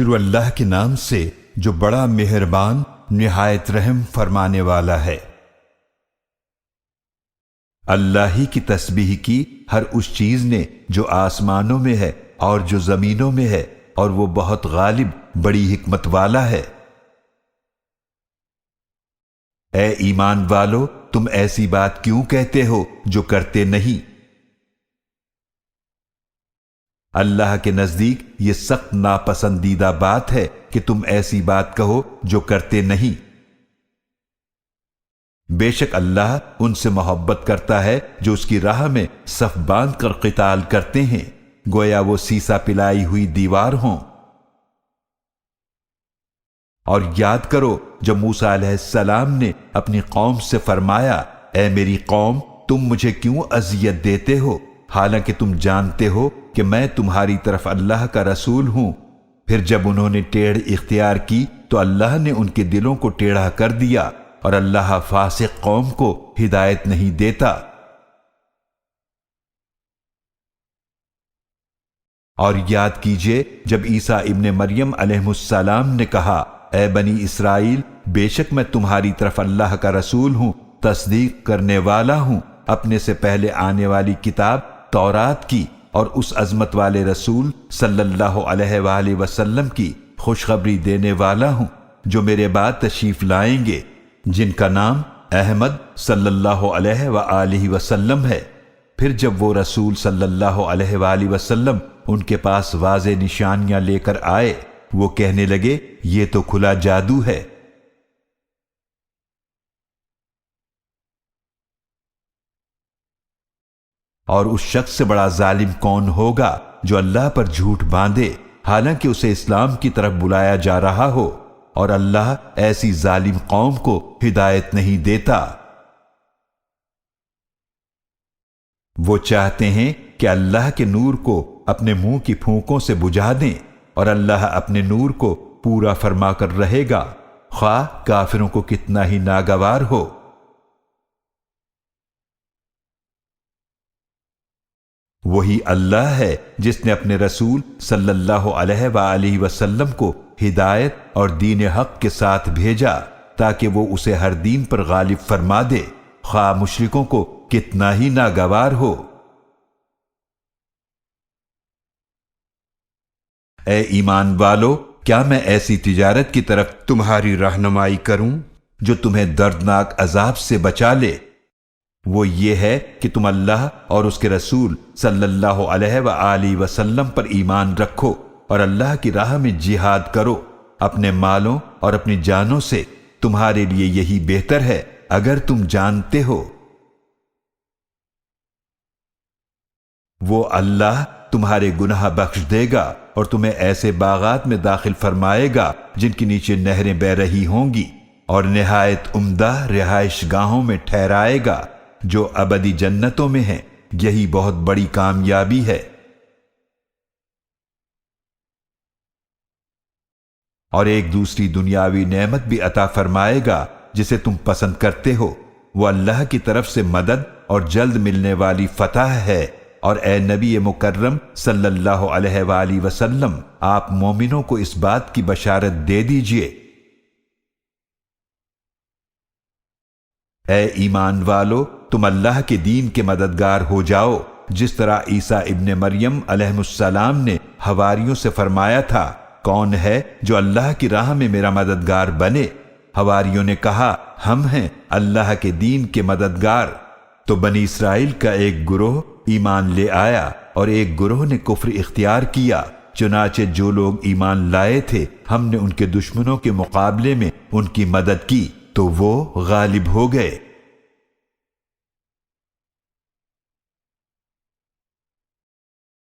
شروع اللہ کے نام سے جو بڑا مہربان نہایت رحم فرمانے والا ہے۔ اللہ ہی کی تسبیح کی ہر اس چیز نے جو آسمانوں میں ہے اور جو زمینوں میں ہے، اور وہ بہت غالب بڑی حکمت والا ہے۔ اے ایمان والو، تم ایسی بات کیوں کہتے ہو جو کرتے نہیں؟ اللہ کے نزدیک یہ سخت ناپسندیدہ بات ہے کہ تم ایسی بات کہو جو کرتے نہیں۔ بے شک اللہ ان سے محبت کرتا ہے جو اس کی راہ میں صف باندھ کر قتال کرتے ہیں، گویا وہ سیسا پلائی ہوئی دیوار ہوں۔ اور یاد کرو جب موسیٰ علیہ السلام نے اپنی قوم سے فرمایا، اے میری قوم، تم مجھے کیوں اذیت دیتے ہو حالانکہ تم جانتے ہو کہ میں تمہاری طرف اللہ کا رسول ہوں۔ پھر جب انہوں نے ٹیڑھ اختیار کی تو اللہ نے ان کے دلوں کو ٹیڑھا کر دیا، اور اللہ فاسق قوم کو ہدایت نہیں دیتا۔ اور یاد کیجئے جب عیسیٰ ابن مریم علیہ السلام نے کہا، اے بنی اسرائیل، بے شک میں تمہاری طرف اللہ کا رسول ہوں، تصدیق کرنے والا ہوں اپنے سے پہلے آنے والی کتاب تورات کی اور اس عظمت والے رسول صلی اللہ علیہ وآلہ وسلم کی خوشخبری دینے والا ہوں جو میرے بعد تشریف لائیں گے، جن کا نام احمد صلی اللہ علیہ وآلہ وسلم ہے۔ پھر جب وہ رسول صلی اللہ علیہ وآلہ وسلم ان کے پاس واضح نشانیاں لے کر آئے، وہ کہنے لگے یہ تو کھلا جادو ہے۔ اور اس شخص سے بڑا ظالم کون ہوگا جو اللہ پر جھوٹ باندھے حالانکہ اسے اسلام کی طرف بلایا جا رہا ہو، اور اللہ ایسی ظالم قوم کو ہدایت نہیں دیتا۔ وہ چاہتے ہیں کہ اللہ کے نور کو اپنے منہ کی پھونکوں سے بجھا دیں، اور اللہ اپنے نور کو پورا فرما کر رہے گا، خواہ کافروں کو کتنا ہی ناگوار ہو۔ وہی اللہ ہے جس نے اپنے رسول صلی اللہ علیہ وآلہ وسلم کو ہدایت اور دین حق کے ساتھ بھیجا تاکہ وہ اسے ہر دین پر غالب فرما دے، خواہ مشرکوں کو کتنا ہی ناگوار ہو۔ اے ایمان والو، کیا میں ایسی تجارت کی طرف تمہاری رہنمائی کروں جو تمہیں دردناک عذاب سے بچا لے؟ وہ یہ ہے کہ تم اللہ اور اس کے رسول صلی اللہ علیہ وآلہ وسلم پر ایمان رکھو اور اللہ کی راہ میں جہاد کرو اپنے مالوں اور اپنی جانوں سے، تمہارے لیے یہی بہتر ہے اگر تم جانتے ہو۔ وہ اللہ تمہارے گناہ بخش دے گا اور تمہیں ایسے باغات میں داخل فرمائے گا جن کے نیچے نہریں بہہ رہی ہوں گی، اور نہایت عمدہ رہائش گاہوں میں ٹھہرائے گا جو ابدی جنتوں میں ہیں، یہی بہت بڑی کامیابی ہے۔ اور ایک دوسری دنیاوی نعمت بھی عطا فرمائے گا جسے تم پسند کرتے ہو، وہ اللہ کی طرف سے مدد اور جلد ملنے والی فتح ہے۔ اور اے نبی مکرم صلی اللہ علیہ وآلہ وسلم، آپ مومنوں کو اس بات کی بشارت دے دیجئے، اے ایمان والو، تم اللہ کے دین کے مددگار ہو جاؤ، جس طرح عیسیٰ ابن مریم علیہ السلام نے حواریوں سے فرمایا تھا، کون ہے جو اللہ کی راہ میں میرا مددگار بنے؟ حواریوں نے کہا، ہم ہیں اللہ کے دین کے مددگار۔ تو بنی اسرائیل کا ایک گروہ ایمان لے آیا اور ایک گروہ نے کفر اختیار کیا، چنانچہ جو لوگ ایمان لائے تھے ہم نے ان کے دشمنوں کے مقابلے میں ان کی مدد کی تو وہ غالب ہو گئے۔